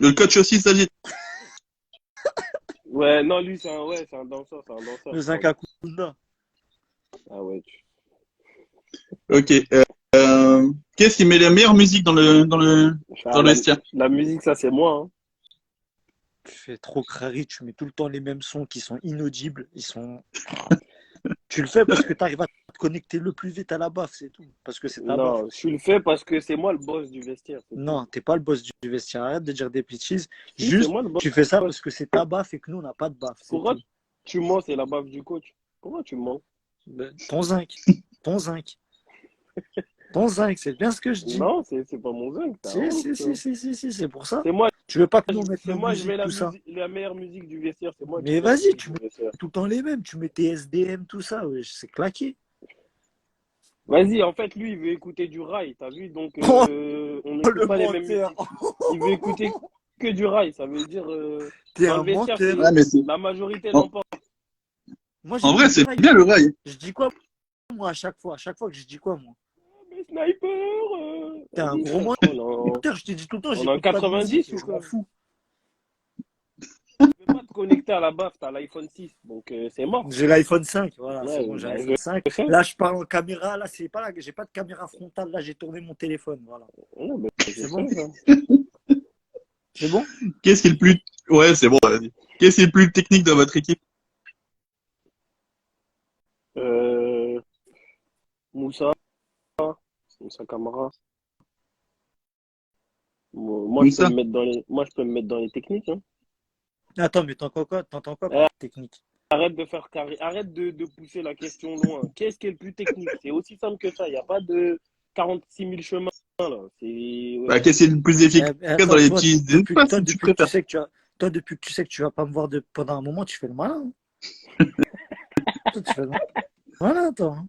S1: Le coach aussi s'agite.
S3: Ouais, non, lui, c'est un danseur. C'est un danseur,
S2: Le
S3: je pense.
S2: Zakakunda.
S3: Ah ouais.
S1: Ok. Qu'est-ce qui met la meilleure musique dans le
S3: La,
S1: vestiaire?
S3: la musique, ça, c'est moi. Hein.
S2: Tu fais trop crari, tu mets tout le temps les mêmes sons qui sont inaudibles. Tu le fais parce que tu arrives à te connecter le plus vite à la baffe, c'est tout. Parce que c'est ta baffe.
S3: Non, je le fais parce que c'est moi le boss du vestiaire. C'est
S2: Non,
S3: tout.
S2: t'es pas le boss du vestiaire. Arrête de dire des bêtises.
S3: Si, c'est
S2: Juste,
S3: moi le boss.
S2: tu fais ça parce que c'est ta baffe et que nous, on n'a pas de baffe. C'est
S3: Pourquoi
S2: tout.
S3: tu mens? C'est la baffe du coach. Pourquoi tu mens?
S2: Ton zinc. Ton zinc. Ton zinc, c'est bien ce que je dis.
S3: Non, c'est pas mon zinc. T'as honte, toi.
S2: C'est pour ça.
S3: C'est moi,
S2: Tu veux pas que nous mette
S3: c'est
S2: nos
S3: moi, je mets
S2: musiques, tout ça.
S3: la meilleure musique du vestiaire. C'est moi qui
S2: Mais
S3: mets la
S2: vas-y,
S3: musique
S2: tu
S3: du
S2: mets
S3: vestiaire.
S2: tout le temps les mêmes. Tu mets tes SDM, tout ça. Ouais, c'est claqué.
S3: Vas-y, en fait, lui, il veut écouter du rail, t'as vu? Donc,
S2: Oh,
S3: on
S2: le
S3: n'écoute pas les mêmes
S2: menteur.
S3: musiques. Il veut écouter que du rail. Ça veut dire,
S2: T'es
S3: dans
S2: un
S3: le vestiaire,
S2: menteur.
S1: Ouais, mais c'est.
S3: la majorité
S1: En,
S3: l'emporte.
S2: Moi,
S1: en
S2: j'écoute
S1: vrai,
S2: du
S1: c'est
S2: rail.
S1: bien le rail.
S2: Je dis quoi, moi, à chaque fois? À chaque fois que je dis quoi, moi?
S3: Mais sniper,
S2: T'es un
S3: vas-y,
S2: gros
S3: frère, on
S2: menteur. Je te dis tout le temps,
S3: est en
S2: j'écoute pas de
S3: 90
S2: musique.
S3: ou
S2: Je
S3: quoi?
S2: m'en fous.
S3: Tu peux pas te connecter à la baffe, t'as l'iPhone 6. Donc, c'est mort.
S2: J'ai l'iPhone 5, voilà, c'est
S3: Ouais,
S2: bon, j'ai
S3: bah,
S2: l'iPhone 5.
S3: je sais.
S2: Là, je parle en caméra, là, c'est pas là, j'ai pas de caméra frontale, là, j'ai tourné mon téléphone, voilà.
S3: Ouais, bah, je
S2: C'est
S3: sais,
S2: bon?
S3: ça.
S2: C'est bon?
S1: Qu'est-ce qui est le plus. Ouais, c'est bon, vas-y. Qu'est-ce qui est le plus technique dans votre équipe?
S3: Euh, Moussa, Moussa Camara. Moi, je peux
S1: Moussa?
S3: me mettre moi, je peux me mettre dans les techniques, hein.
S2: Attends, mais t'entends quoi
S3: Eh,
S2: par technique?
S3: arrête de faire carré. Arrête de pousser la question loin. Qu'est-ce qui est le plus technique? C'est aussi simple que ça. Il n'y a pas de 46 000 chemins, là.
S1: Bah,
S3: Ouais.
S1: qu'est-ce qui est le plus efficace dans
S2: Attends,
S1: les
S2: toi,
S1: petits espaces, si tu
S2: depuis que tu
S1: préfères?
S2: sais que depuis que tu sais que tu vas pas me voir pendant un moment, tu fais le malin, hein. Toi, tu fais le malin, toi, hein.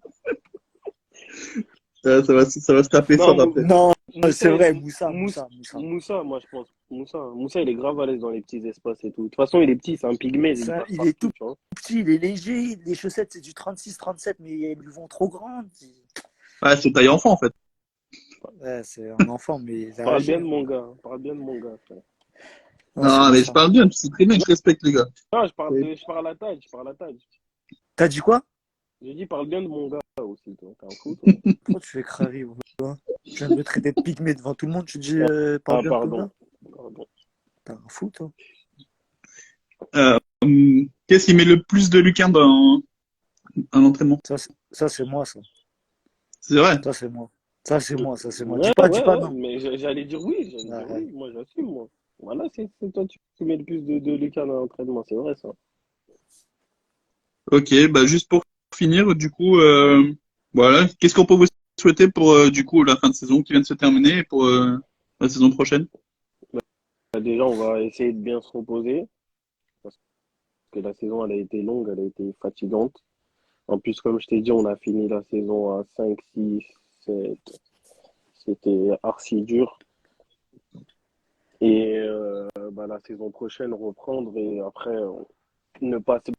S1: Ça va se taper
S3: Non,
S1: fort après.
S2: Non, c'est
S3: Moussa,
S2: vrai,
S3: Moussa,
S2: Moussa.
S3: Moussa, moi, je pense. Moussa, il est grave à l'aise dans les petits espaces et tout. De toute façon, il est petit, c'est un pygmée, il passe
S2: Il est
S3: partout,
S2: tout
S3: tu vois.
S2: petit, il est léger, les chaussettes, c'est du 36-37, mais elles lui vont trop grandes.
S1: Ouais, c'est taille enfant, en fait.
S2: Ouais, c'est un enfant, mais il a
S3: Parle
S2: âgé,
S3: bien de
S2: hein.
S3: mon gars. Parle bien de mon gars, frère.
S2: Non, c'est
S1: Non, mais je
S2: Moussa.
S1: parle bien, tu sais très bien que je respecte les gars.
S3: Non,
S1: Et-
S3: je parle à Taj, je parle à Taj.
S2: T'as dit quoi?
S3: J'ai dit, parle bien de mon gars aussi, toi. T'es un fou, toi.
S2: Pourquoi tu fais crari, toi? Tu viens de me traiter de pygmée devant tout le monde, tu dis parle
S3: Ah,
S2: bien de ton gars?
S3: pardon. Pardon.
S2: T'es un fou, toi.
S1: Euh, Qu'est-ce qui met le plus de lucarnes dans un entraînement?
S2: Ça, c'est moi, ça.
S1: C'est vrai.
S2: Ça, c'est moi. Ça, c'est moi, ça, c'est moi.
S3: Ouais,
S2: Dis
S3: ouais,
S2: pas
S3: ouais,
S2: non.
S3: mais j'allais dire oui, j'allais dire
S2: Ouais.
S3: oui. Moi, j'assume, moi. Voilà, c'est toi qui mets le plus de Lucas dans l'entraînement, c'est vrai, ça.
S1: Ok, bah juste pour finir, du coup, voilà. Qu'est-ce qu'on peut vous souhaiter pour du coup la fin de saison qui vient de se terminer et pour la saison prochaine?
S3: Bah, déjà, on va essayer de bien se reposer, parce que la saison, elle a été longue, elle a été fatigante. En plus, comme je t'ai dit, on a fini la saison à 5, 6, 7. C'était archi dur. Et bah, la saison prochaine, reprendre et après, ne pas se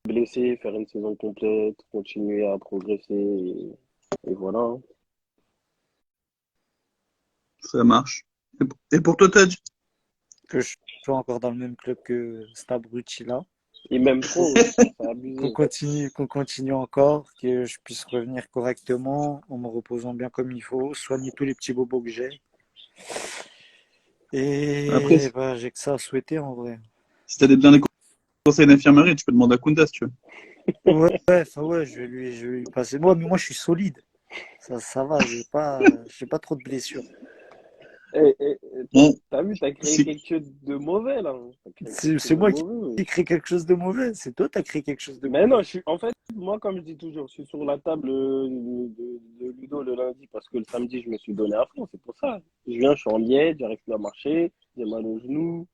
S3: blesser, faire une saison complète, continuer à progresser. Et voilà, hein.
S1: Ça marche. Et pour toi, Tadj?
S2: Que je sois encore dans le même club que cet abruti-là.
S3: Et même trop, wesh, c'est abusé.
S2: Qu'on continue encore, que je puisse revenir correctement, en me reposant bien comme il faut, soigner tous les petits bobos que j'ai.
S1: Après,
S2: Et bah, j'ai que ça à souhaiter en vrai.
S1: si t'as besoin des conseils d'infirmerie, tu peux demander à Kounda si tu veux.
S2: Ouais, enfin, ouais, je vais lui passer. Mais moi, je suis solide. Ça va, j'ai pas trop de blessures.
S1: Bon,
S3: T'as vu, t'as créé
S1: c'est
S3: quelque chose de mauvais là. T'as créé quelque chose
S2: C'est
S3: de
S2: moi qui
S3: mauvais,
S2: ai
S3: wesh.
S2: créé quelque chose de mauvais. C'est toi qui as créé quelque chose de
S3: Mais non,
S2: mauvais.
S3: en fait, moi, comme je dis toujours, je suis sur la table de Ludo le lundi parce que le samedi, je me suis donné à fond. C'est pour ça. Je viens, je suis en liette, j'arrive plus à marcher, j'ai mal aux genoux.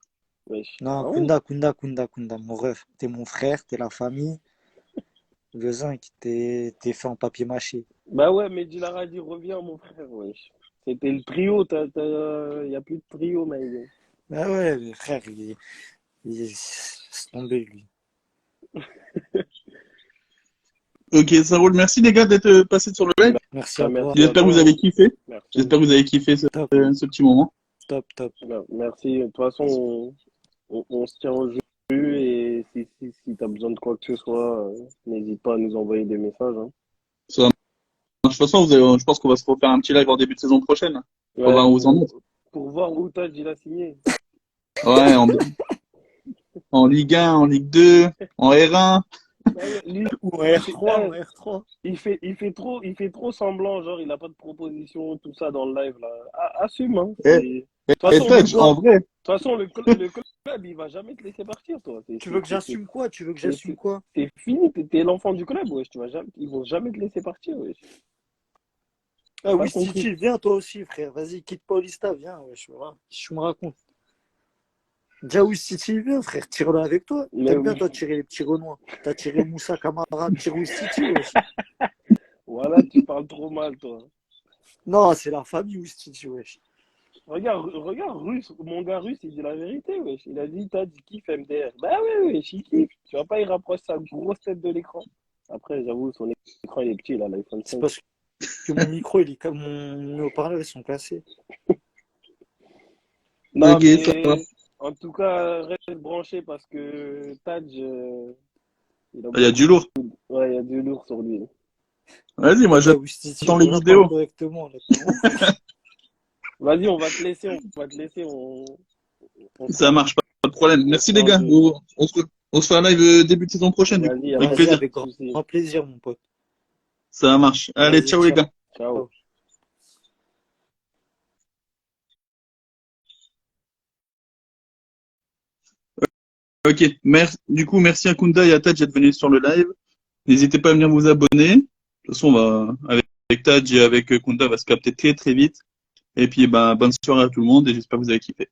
S3: Wesh.
S2: Non,
S3: Ah ouais.
S2: Kunda, mon ref. T'es mon frère, t'es la famille. Le zinc, t'es fait en papier mâché.
S3: Bah ouais, mais Dilaradi, reviens, mon frère, wesh. C'était le trio, il n'y a plus de trio, mec.
S2: Ah ouais, le frère, c'est tombé, lui.
S1: ok, ça roule. Merci les gars d'être passés sur le live.
S2: Merci
S3: Bah,
S2: à toi.
S3: merci à
S1: J'espère que vous
S3: toi,
S1: avez
S3: hein.
S1: kiffé.
S3: Merci.
S1: J'espère que vous avez kiffé ce,
S2: Top,
S1: ce petit moment.
S2: top.
S3: Bah, merci. De toute façon, on se tient au jus et si tu as besoin de quoi que ce soit, n'hésite pas à nous envoyer des messages, hein.
S1: Ça toute façon, je pense qu'on va se refaire un petit live en début de saison prochaine. On va
S3: Ouais,
S1: voir où vous en êtes.
S3: pour voir où Taj il a signé.
S1: Ouais, en Ligue 1, en Ligue 2, en R1.
S3: Ouais, lui,
S2: Ou en
S3: il fait,
S2: R3, en R3.
S3: il fait trop semblant, genre il a pas de proposition, tout ça dans le live là. Assume, hein.
S1: Et,
S3: De toute
S1: et
S3: façon,
S1: Taj, en vrai,
S3: le club, il va jamais te laisser partir, toi.
S2: Tu veux que j'assume quoi? Tu veux que j'assume quoi?
S3: T'es fini, t'es l'enfant du club, wesh. Ils vont jamais te laisser partir, wesh.
S2: Ah
S3: Pas
S2: oui,
S3: compris.
S2: Titi, viens toi aussi, frère. Vas-y, quitte Paulista, viens. Ouais, je me raconte. Déjà, oui, Titi, viens, frère. Tire-le avec toi.
S3: Mais
S2: T'aimes bien,
S3: oui.
S2: toi, tirer les petits Renois. T'as tiré Moussa Camara, tire oui, Titi, wesh.
S3: Voilà, tu parles trop mal, toi.
S2: Non, c'est la famille Titi, wesh.
S3: Regarde, Russe, mon gars russe, il dit la vérité, wesh. Il a dit, t'as dit kiffe MDR. Bah ouais, wesh, il kiffe. Tu vois pas, il rapproche sa grosse tête de l'écran. Après, j'avoue, son écran, il est petit, là, l'iPhone
S2: C'est
S3: 5.
S2: parce que mon micro, mon haut-parleur, ils sont cassés.
S3: Non,
S1: ok, ça va.
S3: mais en tout cas, reste branché parce que Taj, il a
S1: Il y a
S3: beaucoup.
S1: du lourd.
S3: Ouais, il y a du lourd sur lui.
S1: Vas-y, moi,
S2: Ah oui, Titi,
S1: j'attends les
S2: voilà, parle
S1: vidéos.
S2: correctement, là.
S3: Vas-y, on va te laisser, on se
S1: Ça marche, pas de problème.
S3: on se
S1: Merci
S3: fait
S1: les
S3: un
S1: gars.
S3: jeu.
S1: On se fait un live début de saison prochaine, du coup.
S3: Vas-y, y a
S1: Avec
S3: pas de
S2: Vas-y,
S1: plaisir.
S2: avec
S3: souci.
S2: grand plaisir, mon pote.
S1: Ça marche. Allez,
S2: Vas-y,
S1: ciao les
S2: ciao.
S1: gars.
S3: Ciao.
S1: Ok. Du coup, merci à Kunda et à Taj d'être venus sur le live. N'hésitez pas à venir vous abonner. De toute façon, avec Taj et avec Kunda, on va se capter très très vite. Et puis, bonne soirée à tout le monde et j'espère que vous avez kiffé.